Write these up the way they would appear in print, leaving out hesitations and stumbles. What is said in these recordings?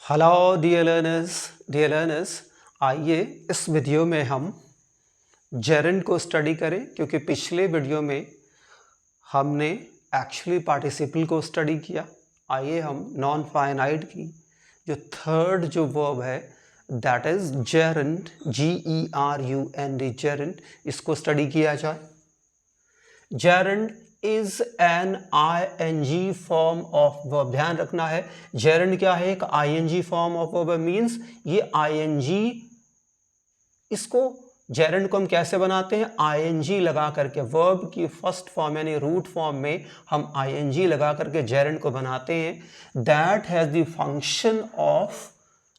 Hello dear learners, आइए इस video में हम जेरेंड को स्टडी करें, क्योंकि पिछले वीडियो में हमने एक्चुअली पार्टिसिपल को स्टडी किया। आइए हम नॉन फाइनाइट की जो थर्ड जो वर्ब है that is gerund, GERUND, gerund, इसको स्टडी किया जाए। Gerund is an ING form of verb. ध्यान रखना है, जेरेंड क्या है? एक ING form of verb. Means ये ING, इसको जेरेंड को हम कैसे बनाते हैं? ING लगा करके, वर्ब की फर्स्ट फॉर्म यानी रूट फॉर्म में हम ING लगा करके जेरेंड को बनाते हैं। That has the function of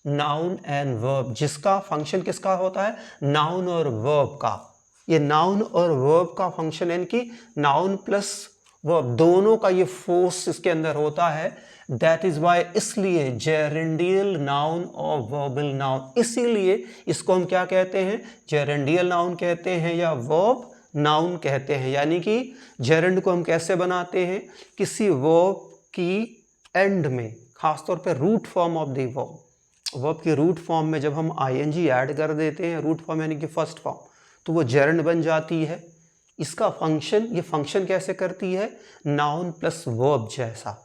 noun and verb, जिसका फंक्शन किसका होता है? नाउन और वर्ब का। ये नाउन और वर्ब का फंक्शन, यानी कि नाउन प्लस वर्ब दोनों का ये फोर्स इसके अंदर होता है। दैट इज वाई, इसलिए जेरेंडियल नाउन और वर्बल नाउन, इसीलिए इसको हम क्या कहते हैं? जेरेंडियल नाउन कहते हैं या वर्ब नाउन कहते हैं। यानी कि जेरेंड को हम कैसे बनाते हैं? किसी वर्ब की एंड में, खासतौर पर root form of the verb, verb की रूट फॉर्म में जब हम ING ऐड कर देते हैं, रूट फॉर्म यानी कि फर्स्ट फॉर्म, तो वो जेरेंड बन जाती है। इसका फंक्शन, ये फंक्शन कैसे करती है? नाउन प्लस वर्ब जैसा।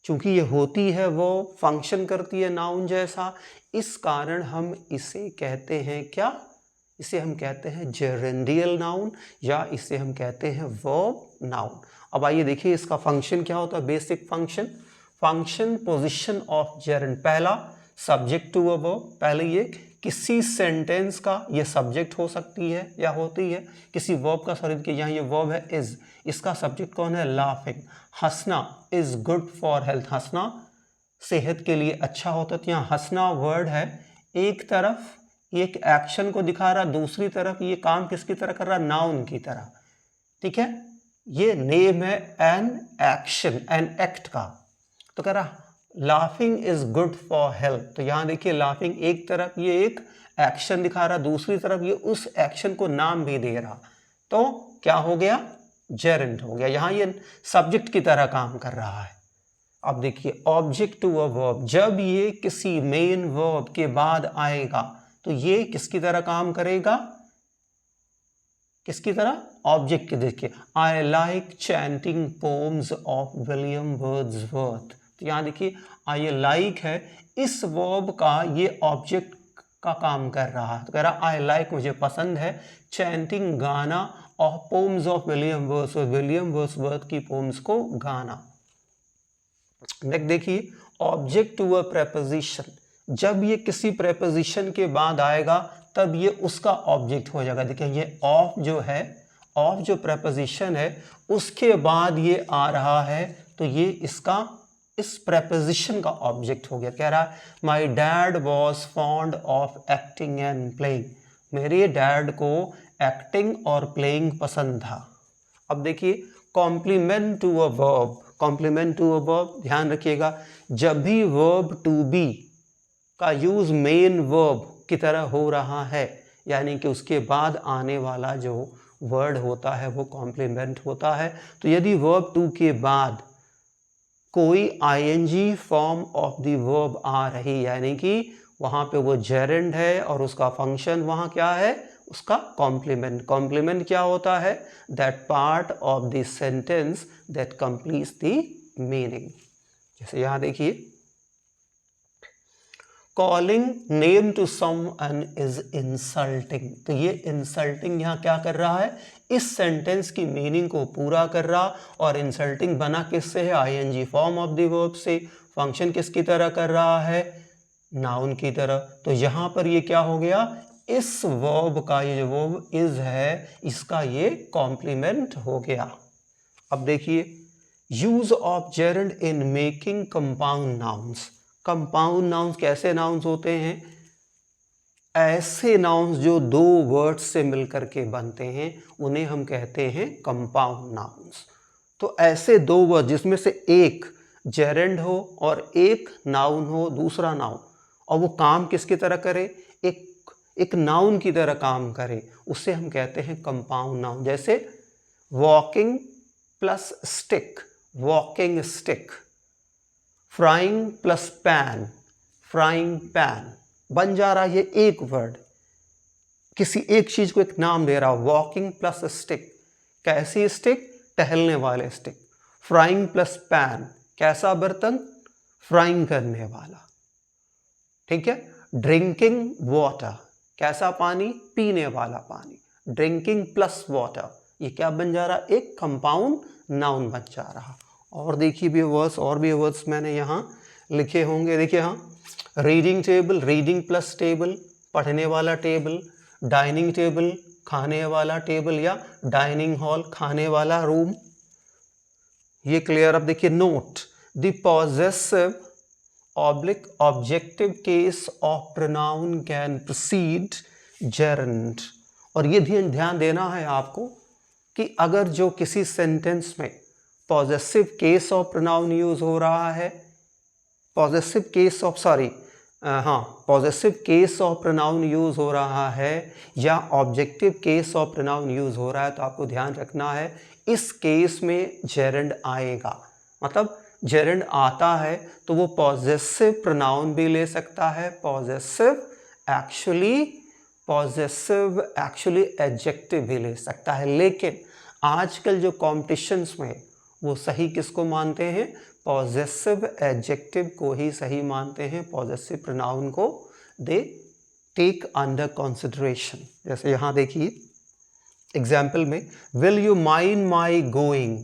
चूंकि ये होती है वो फंक्शन करती है नाउन जैसा, इस कारण हम इसे कहते हैं क्या? इसे हम कहते हैं जेरेंडियल नाउन, या इसे हम कहते हैं वर्ब नाउन। अब आइए देखिए इसका फंक्शन क्या होता है। Basic function, function position of gerund. पहला, सब्जेक्ट टू अ वर्ब। पहले ये किसी सेंटेंस का ये सब्जेक्ट हो सकती है या होती है, किसी वर्ब का, सॉरी कि यहाँ ये वर्ब है इज, इसका सब्जेक्ट कौन है? लाफिंग। हंसना इज गुड फॉर हेल्थ, हंसना सेहत के लिए अच्छा होता है। तो यहाँ हंसना वर्ड है, एक तरफ एक एक्शन को दिखा रहा, दूसरी तरफ ये काम किसकी तरह कर रहा? नाउन की तरह। ठीक है, ये नेम है एन एक्शन, एन एक्ट का। तो कह रहा laughing is good for health. तो यहां देखिए लाफिंग एक तरफ ये एक एक्शन दिखा रहा, दूसरी तरफ ये उस एक्शन को नाम भी दे रहा। तो क्या हो गया? जेरेंड हो गया। यहां ये सब्जेक्ट की तरह काम कर रहा है। अब देखिए ऑब्जेक्ट टू अ वर्ब, जब ये किसी मेन वर्ब के बाद आएगा तो ये किसकी तरह काम करेगा? किसकी तरह? ऑब्जेक्ट की। देखिए I like chanting poems of William Wordsworth. तो यहाँ देखिए आई लाइक है, इस वर्ब का ये ऑब्जेक्ट का काम कर रहा है। तो कह रहा आई लाइक, मुझे पसंद है, चैंटिंग गाना, of poems of William Wordsworth, William Wordsworth की पोम्स को गाना। नेक्स्ट देखिए ऑब्जेक्ट टू अ प्रेपोजिशन, जब ये किसी प्रेपोजिशन के बाद आएगा तब ये उसका ऑब्जेक्ट हो जाएगा। देखिए ये ऑफ जो है, ऑफ जो प्रेपोजिशन है उसके बाद ये आ रहा है, तो ये इसका, इस प्रेपोजिशन का ऑब्जेक्ट हो गया। कह रहा है my dad was fond of acting and playing, मेरे डैड को एक्टिंग और प्लेइंग पसंद था। अब देखिए complement to a verb, complement to a verb, ध्यान रखिएगा जब भी वर्ब टू बी का यूज मेन वर्ब की तरह हो रहा है, यानी कि उसके बाद आने वाला जो वर्ड होता है वो कॉम्प्लीमेंट होता है। तो यदि वर्ब टू के बाद कोई ING form of the verb आ रही, यानी कि वहां पे वो जेरेंड है और उसका फंक्शन वहां क्या है? उसका कॉम्प्लीमेंट। कॉम्प्लीमेंट क्या होता है? That part of the sentence that completes the meaning. जैसे यहां देखिए calling name to someone is insulting, तो ये इंसल्टिंग यहां क्या कर रहा है? इस सेंटेंस की मीनिंग को पूरा कर रहा, और इंसल्टिंग बना किससे है? ING form of the verb से। फंक्शन किसकी तरह कर रहा है? नाउन की तरह। तो यहां पर ये क्या हो गया? इस वर्ब का, ये जो वर्ब इज है, इसका ये कॉम्प्लीमेंट हो गया। अब देखिए use of gerund in making compound nouns. Compound nouns कैसे नाउन्स होते हैं? ऐसे नाउन्स जो दो वर्ड्स से मिलकर के बनते हैं उन्हें हम कहते हैं कंपाउंड नाउन्स। तो ऐसे दो वर्ड जिसमें से एक जेरेंड हो और एक नाउन हो, दूसरा नाउन, और वो काम किसकी तरह करे? एक नाउन की तरह काम करे, उसे हम कहते हैं कंपाउंड नाउन। जैसे walking plus stick, walking stick. Frying plus pan, frying pan, बन जा रहा है ये एक वर्ड, किसी एक चीज को एक नाम दे रहा, वॉकिंग प्लस स्टिक, कैसी स्टिक, टहलने वाले स्टिक, फ्राइंग प्लस पैन, कैसा बर्तन, फ्राइंग करने वाला, ठीक है। ड्रिंकिंग वाटर, कैसा पानी, पीने वाला पानी, ड्रिंकिंग प्लस वाटर, ये क्या बन जा रहा, एक कंपाउंड नाउन बन जा रहा। और देखिए भी वर्ड्स, और भी वर्ड्स मैंने यहाँ लिखे होंगे, देखिए हाँ, reading table, reading plus table, पढ़ने वाला टेबल, डाइनिंग टेबल, खाने वाला टेबल, या डाइनिंग हॉल, खाने वाला रूम, ये क्लियर। अब देखिए note, the possessive oblique objective case of pronoun can preceded gerund. और ये ध्यान देना है आपको कि अगर जो किसी सेंटेंस में possessive case of pronoun use हो रहा है, possessive case of possessive case of pronoun use हो रहा है या objective case of pronoun use हो रहा है, तो आपको ध्यान रखना है इस केस में जेरंड आएगा। मतलब जेरंड आता है तो वो पॉजेसिव प्रोनाउन भी ले सकता है, पॉजेसिव एक्चुअली एडजेक्टिव भी ले सकता है। लेकिन आजकल जो कॉम्पिटिशन्स में वो सही किसको मानते हैं, पॉजेसिव एडजेक्टिव को ही सही मानते हैं, पॉजेसिव प्रोनाउन को दे टेक अंडर कंसिडरेशन। जैसे यहाँ देखिए एग्जाम्पल में, will you mind my going,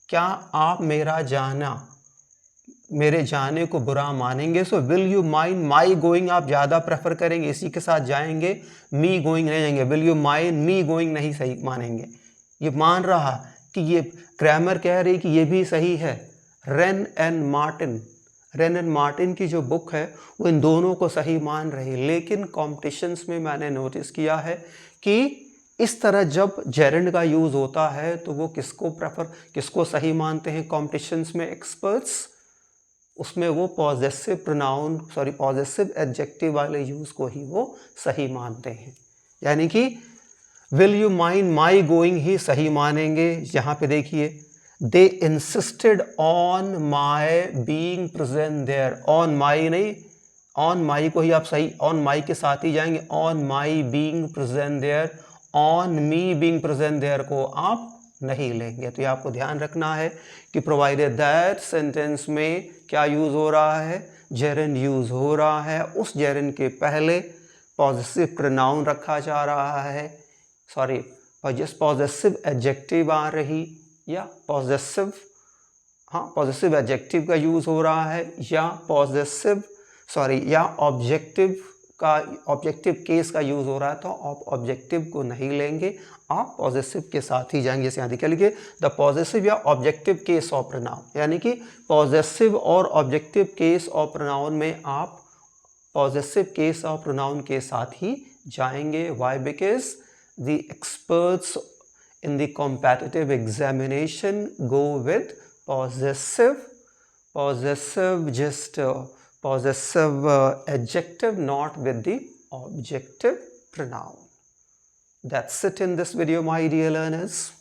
क्या आप मेरे जाने को बुरा मानेंगे। So will you mind my going आप ज़्यादा प्रेफर करेंगे, इसी के साथ जाएंगे, मी गोइंग नहीं जाएंगे, will you mind me going नहीं सही मानेंगे। ये मान रहा कि ये ग्रामर कह रही कि ये भी सही है। रेन एंड मार्टिन की जो बुक है वो इन दोनों को सही मान रही, लेकिन कॉम्पिटिशन्स में मैंने नोटिस किया है कि इस तरह जब जेरंड का यूज़ होता है तो वो किसको सही मानते हैं कॉम्पिटिशन्स में एक्सपर्ट्स, उसमें वो पॉजेसिव एडजेक्टिव वाले यूज़ को ही वो सही मानते हैं। यानी कि will you mind my going ही सही मानेंगे। यहाँ पे देखिए, they insisted on my being present there, on my नहीं, ऑन माई को ही आप सही, ऑन माई के साथ ही जाएंगे, on my being present there, on me being present there को आप नहीं लेंगे। तो ये आपको ध्यान रखना है कि प्रोवाइडेड दैट सेंटेंस में क्या यूज़ हो रहा है, जेरंड यूज़ हो रहा है, उस जेरंड के पहले पॉजेसिव प्रोनाउन रखा जा रहा है, पॉजेसिव एडजेक्टिव आ रही, या पॉजेसिव एडजेक्टिव का यूज़ हो रहा है, या ऑब्जेक्टिव केस का यूज़ हो रहा है, तो आप ऑब्जेक्टिव को नहीं लेंगे, आप पॉजेसिव के साथ ही जाएंगे। जैसे यहाँ देखिए लिखिए, द पॉजेसिव या ऑब्जेक्टिव केस ऑफ प्रोनाउन, यानी कि पॉजेसिव और ऑब्जेक्टिव केस ऑफ प्रोनाउन में आप पॉजेसिव केस ऑफ प्रोनाउन के साथ ही जाएंगे। Why? Because the experts in the competitive examination go with possessive adjective, not with the objective pronoun. That's it in this video, my dear learners.